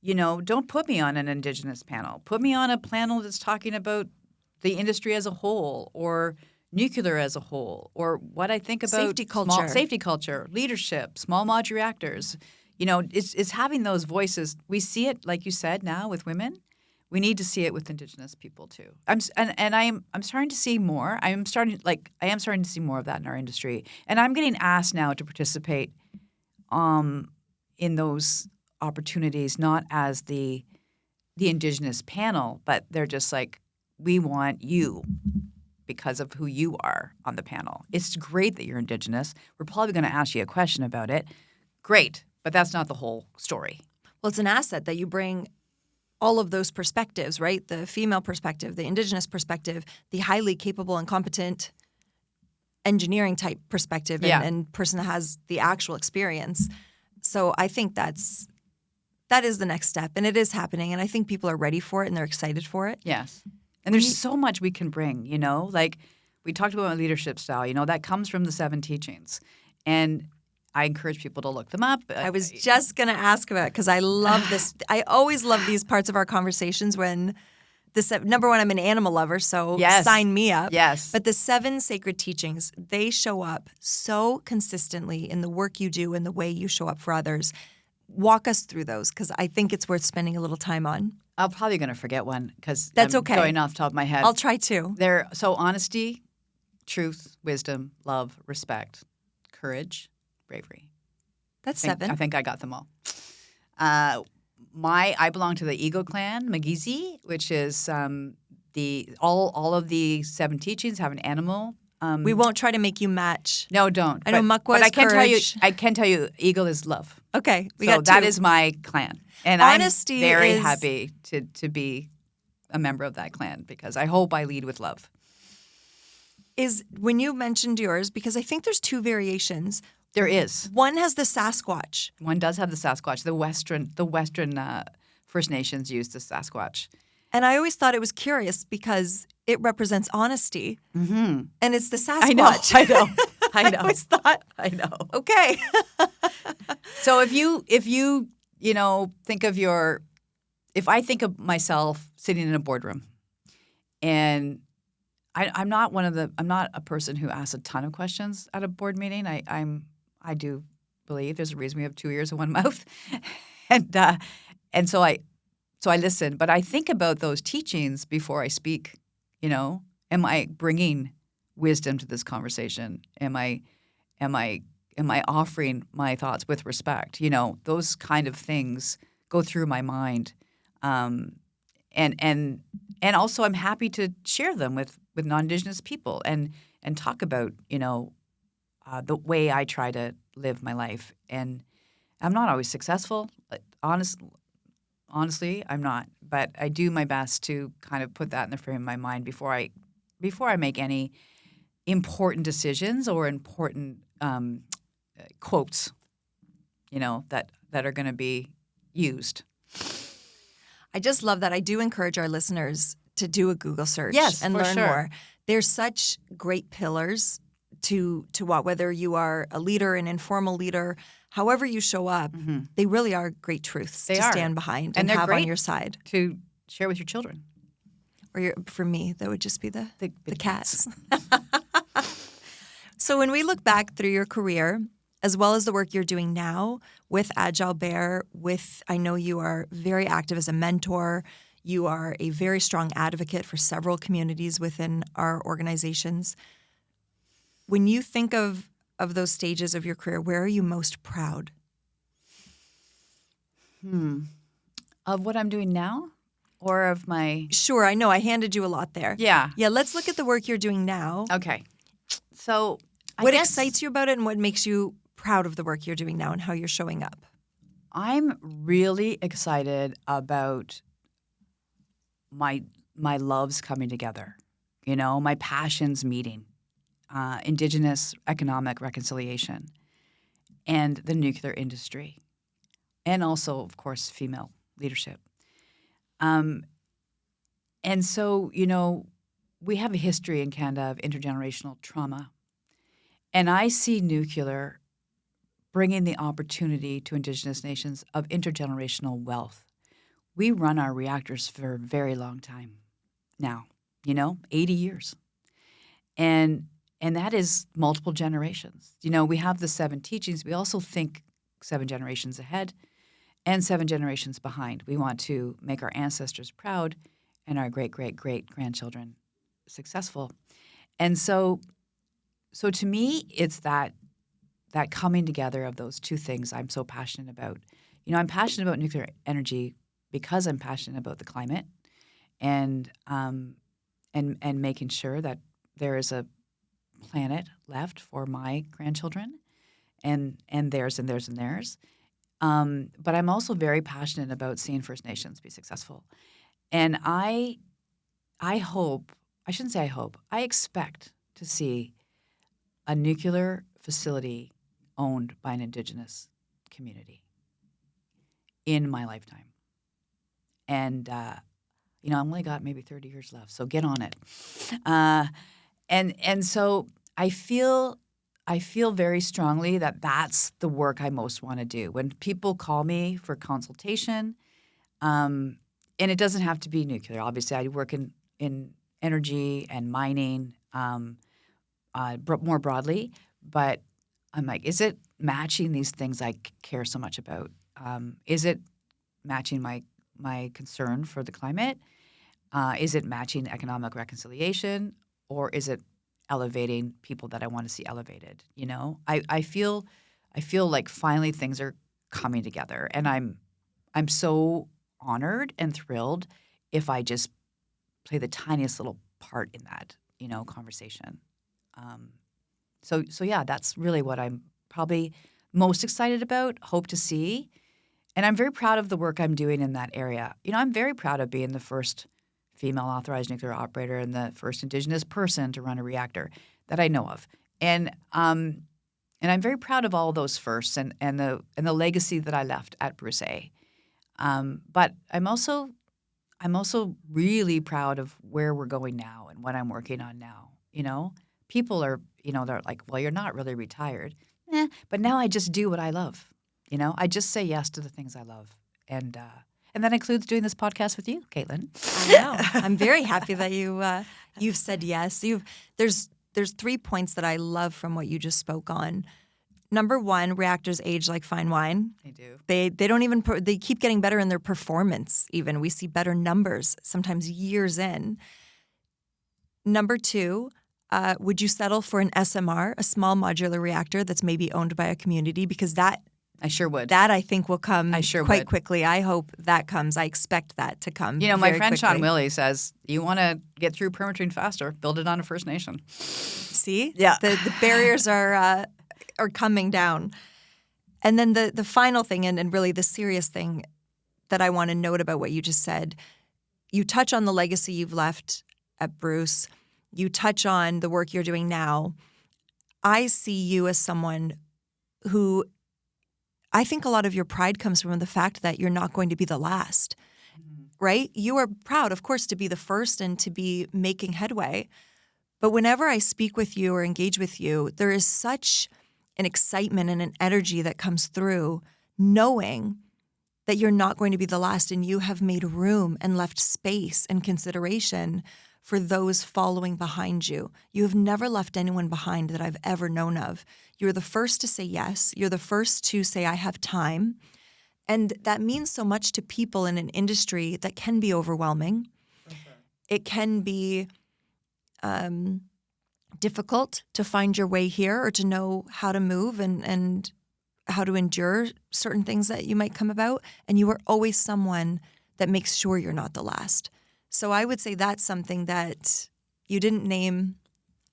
Speaker 2: don't put me on an Indigenous panel. Put me on a panel that's talking about the industry as a whole or nuclear as a whole or what I think about safety culture, leadership, small modular reactors. It's having those voices. We see it, like you said, now with women. We need to see it with Indigenous people too. I'm starting to see more. I am starting to see more of that in our industry, and I'm getting asked now to participate, in those opportunities, not as the Indigenous panel, but they're just like, we want you because of who you are on the panel. It's great that you're Indigenous. We're probably going to ask you a question about it. Great, but that's not the whole story.
Speaker 1: Well, it's an asset that you bring. All of those perspectives, right? The female perspective, the Indigenous perspective, the highly capable and competent engineering type perspective and person that has the actual experience. So I think that is the next step, and it is happening, and I think people are ready for it and they're excited for it.
Speaker 2: Yes. And there's so much we can bring, like we talked about my leadership style, that comes from the 7 teachings. And I encourage people to look them up.
Speaker 1: I was just going to ask about it because I love this. I always love these parts of our conversations when number one, I'm an animal lover, so sign me up.
Speaker 2: Yes.
Speaker 1: But the 7 sacred teachings, they show up so consistently in the work you do and the way you show up for others. Walk us through those because I think it's worth spending a little time on.
Speaker 2: I'm probably going to forget one because
Speaker 1: that's
Speaker 2: I'm
Speaker 1: okay.
Speaker 2: Going off the top of my head.
Speaker 1: I'll try to.
Speaker 2: They're honesty, truth, wisdom, love, respect, courage, bravery.
Speaker 1: That's 7.
Speaker 2: I think I got them all. I belong to the Eagle clan, Magizi, which is all of the 7 teachings have an animal.
Speaker 1: We won't try to make you match.
Speaker 2: No, don't.
Speaker 1: I know Muckwa is courage.
Speaker 2: I can tell you, Eagle is love.
Speaker 1: Okay,
Speaker 2: that is my clan, and
Speaker 1: honesty
Speaker 2: I'm very happy to be a member of that clan because I hope I lead with love.
Speaker 1: Is when you mentioned yours, because I think there's 2 variations.
Speaker 2: There is.
Speaker 1: One has the Sasquatch.
Speaker 2: One does have the Sasquatch. The Western First Nations use the Sasquatch.
Speaker 1: And I always thought it was curious because it represents honesty, and it's the Sasquatch.
Speaker 2: I know.
Speaker 1: I always thought.
Speaker 2: I know.
Speaker 1: Okay.
Speaker 2: So if you think of if I think of myself sitting in a boardroom, and I'm not a person who asks a ton of questions at a board meeting. I do believe there's a reason we have 2 ears and 1 mouth, and so I listen. But I think about those teachings before I speak. Am I bringing wisdom to this conversation? Am I offering my thoughts with respect? Those kind of things go through my mind, and also I'm happy to share them with non-Indigenous people and talk about the way I try to live my life. And I'm not always successful. Honestly, I'm not. But I do my best to kind of put that in the frame of my mind before I make any important decisions or important quotes, that are going to be used.
Speaker 1: I just love that. I do encourage our listeners to do a Google search and
Speaker 2: for
Speaker 1: learn
Speaker 2: sure.
Speaker 1: more. There's such great pillars to whether you are a leader, an informal leader, however you show up, they really are great truths to stand behind and have on your side.
Speaker 2: To share with your children.
Speaker 1: Or for me, that would just be the cats. So when we look back through your career, as well as the work you're doing now with Agile Bear, I know you are very active as a mentor. You are a very strong advocate for several communities within our organizations. When you think of those stages of your career, where are you most proud?
Speaker 2: Of what I'm doing now or of my...
Speaker 1: Sure, I know I handed you a lot there.
Speaker 2: Yeah.
Speaker 1: Yeah, let's look at the work you're doing now.
Speaker 2: Okay. So
Speaker 1: what excites you about it and what makes you proud of the work you're doing now and how you're showing up?
Speaker 2: I'm really excited about my loves coming together, my passions meeting, Indigenous economic reconciliation, and the nuclear industry, and also, of course, female leadership. And so, we have a history in Canada of intergenerational trauma, and I see nuclear bringing the opportunity to Indigenous nations of intergenerational wealth. We run our reactors for a very long time now, 80 years. And that is multiple generations. We have the 7 teachings. We also think 7 generations ahead and 7 generations behind. We want to make our ancestors proud and our great-great-great-grandchildren successful. And so to me, it's that coming together of those two things I'm so passionate about. I'm passionate about nuclear energy because I'm passionate about the climate and making sure that there is a planet left for my grandchildren and theirs and theirs and theirs. But I'm also very passionate about seeing First Nations be successful. And I hope, I shouldn't say I hope, I expect to see a nuclear facility owned by an Indigenous community in my lifetime. And, I've only got maybe 30 years left, so get on it. And so I feel very strongly that that's the work I most want to do. When people call me for consultation, and it doesn't have to be nuclear. Obviously, I work in energy and mining more broadly, but I'm like, is it matching these things I care so much about? Is it matching my concern for the climate? Is it matching economic reconciliation, or is it elevating people that I want to see elevated? I feel like finally things are coming together, and I'm so honored and thrilled if I just play the tiniest little part in that conversation. So yeah, that's really what I'm probably most excited about, hope to see. And I'm very proud of the work I'm doing in that area. I'm very proud of being the first female authorized nuclear operator and the first Indigenous person to run a reactor that I know of. And I'm very proud of all those firsts and the legacy that I left at Bruce A. But I'm also really proud of where we're going now and what I'm working on now. People are, they're like, well, you're not really retired. But now I just do what I love. I just say yes to the things I love. And that includes doing this podcast with you, Caitlin.
Speaker 1: I know. I'm very happy that you've said yes. There's 3 points that I love from what you just spoke on. Number 1, reactors age like fine wine.
Speaker 2: They do.
Speaker 1: They don't even they keep getting better in their performance. Even we see better numbers sometimes years in. Number 2, would you settle for an SMR, a small modular reactor that's maybe owned by a community? Because that
Speaker 2: I sure would.
Speaker 1: That I think will come
Speaker 2: quite
Speaker 1: quickly. I hope that comes. I expect that to come.
Speaker 2: My friend
Speaker 1: quickly.
Speaker 2: Sean Willey says, you want to get through permitting faster, build it on a First Nation.
Speaker 1: See?
Speaker 2: Yeah.
Speaker 1: The barriers are coming down. And then the final thing, and really the serious thing that I want to note about what you just said, you touch on the legacy you've left at Bruce. You touch on the work you're doing now. I see you as someone who I think a lot of your pride comes from the fact that you're not going to be the last, right? You are proud, of course, to be the first and to be making headway. But whenever I speak with you or engage with you, there is such an excitement and an energy that comes through knowing that you're not going to be the last and you have made room and left space and consideration for those following behind you. You have never left anyone behind that I've ever known of. You're the first to say yes. You're the first to say, I have time. And that means so much to people in an industry that can be overwhelming. It can be difficult to find your way here or to know how to move and how to endure certain things that you might come about. And you are always someone that makes sure you're not the last. So I would say that's something that you didn't name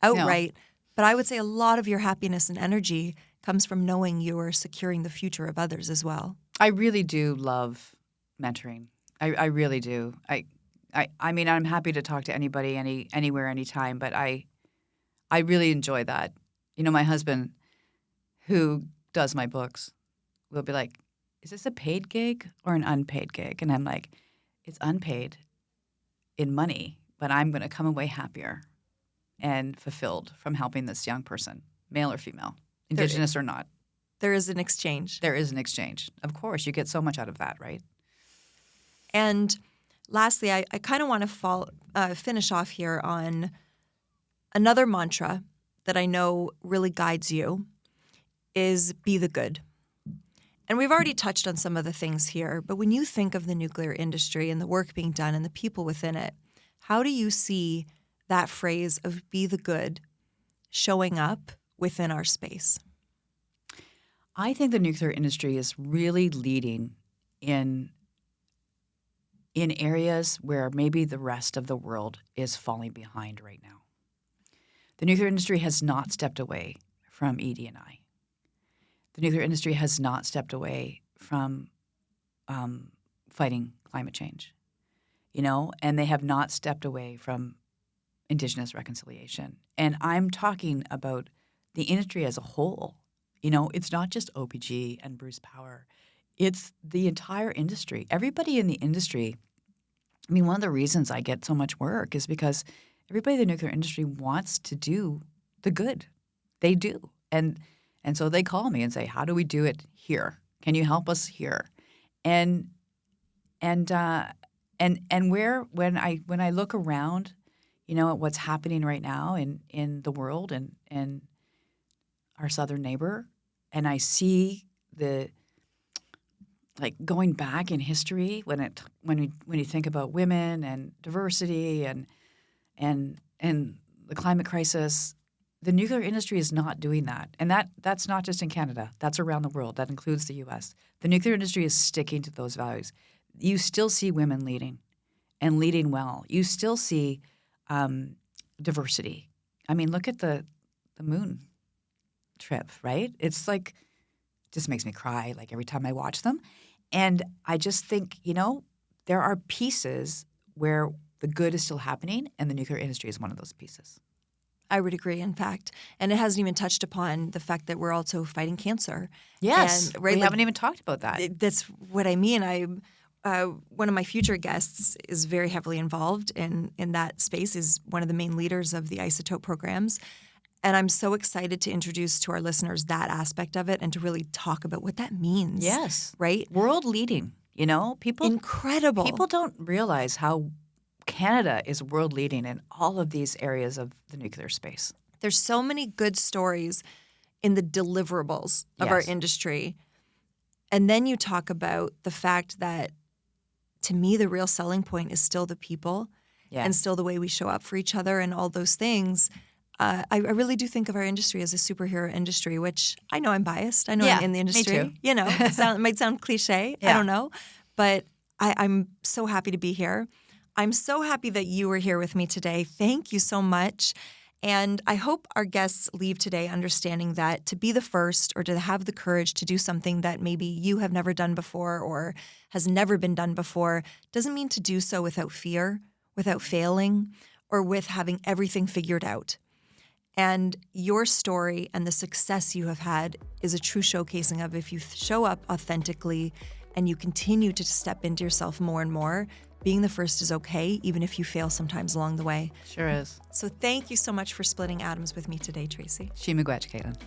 Speaker 1: outright, but I would say a lot of your happiness and energy comes from knowing you are securing the future of others as well.
Speaker 2: I really do love mentoring. I really do. I mean, I'm happy to talk to anybody, anywhere, anytime, but I really enjoy that. You know, my husband, who does my books, will be like, is this a paid gig or an unpaid gig? And I'm like, it's unpaid in money, but I'm going to come away happier and fulfilled from helping this young person, male or female, Indigenous or not.
Speaker 1: There is an exchange.
Speaker 2: There is an exchange. Of course, you get so much out of that, right?
Speaker 1: And lastly, I kind of want to finish off here on another mantra that I know really guides you is be the good. And we've already touched on some of the things here, but when you think of the nuclear industry and the work being done and the people within it, how do you see that phrase of be the good showing up within our space?
Speaker 2: I think the nuclear industry is really leading in areas where maybe the rest of the world is falling behind right now. The nuclear industry has not stepped away from ED&I. The nuclear industry has not stepped away from fighting climate change, and they have not stepped away from Indigenous reconciliation. And I'm talking about the industry as a whole. It's not just OPG and Bruce Power. It's the entire industry. Everybody in the industry, I mean, one of the reasons I get so much work is because everybody in the nuclear industry wants to do the good. They do. And so they call me and say, how do we do it here? Can you help us here? And where when I look around, at what's happening right now in the world and our southern neighbor, and I see going back in history when you think about women and diversity and the climate crisis, the nuclear industry is not doing that. And that's not just in Canada. That's around the world. That includes the U.S. The nuclear industry is sticking to those values. You still see women leading and leading well. You still see diversity. I mean, look at the moon trip, right? It's like just makes me cry like every time I watch them. And I just think, there are pieces where the good is still happening, and the nuclear industry is one of those pieces.
Speaker 1: I would agree, in fact. And it hasn't even touched upon the fact that we're also fighting cancer.
Speaker 2: Yes.
Speaker 1: And,
Speaker 2: we haven't even talked about that.
Speaker 1: That's what I mean. One of my future guests is very heavily involved in that space, is one of the main leaders of the isotope programs. And I'm so excited to introduce to our listeners that aspect of it and to really talk about what that means.
Speaker 2: Yes.
Speaker 1: Right?
Speaker 2: World leading, people.
Speaker 1: Incredible.
Speaker 2: People don't realize how Canada is world leading in all of these areas of the nuclear space.
Speaker 1: There's so many good stories in the deliverables of our industry. And then you talk about the fact that, to me, the real selling point is still the people and still the way we show up for each other and all those things. I really do think of our industry as a superhero industry, which I know I'm biased. I know I'm in the industry.
Speaker 2: Me too.
Speaker 1: It might sound cliche. I don't know. But I'm so happy to be here. I'm so happy that you were here with me today. Thank you so much. And I hope our guests leave today understanding that to be the first or to have the courage to do something that maybe you have never done before or has never been done before doesn't mean to do so without fear, without failing, or with having everything figured out. And your story and the success you have had is a true showcasing of if you show up authentically and you continue to step into yourself more and more, being the first is okay, even if you fail sometimes along the way.
Speaker 2: Sure is.
Speaker 1: So thank you so much for splitting atoms with me today, Tracy.
Speaker 2: She miigwech, Caitlin.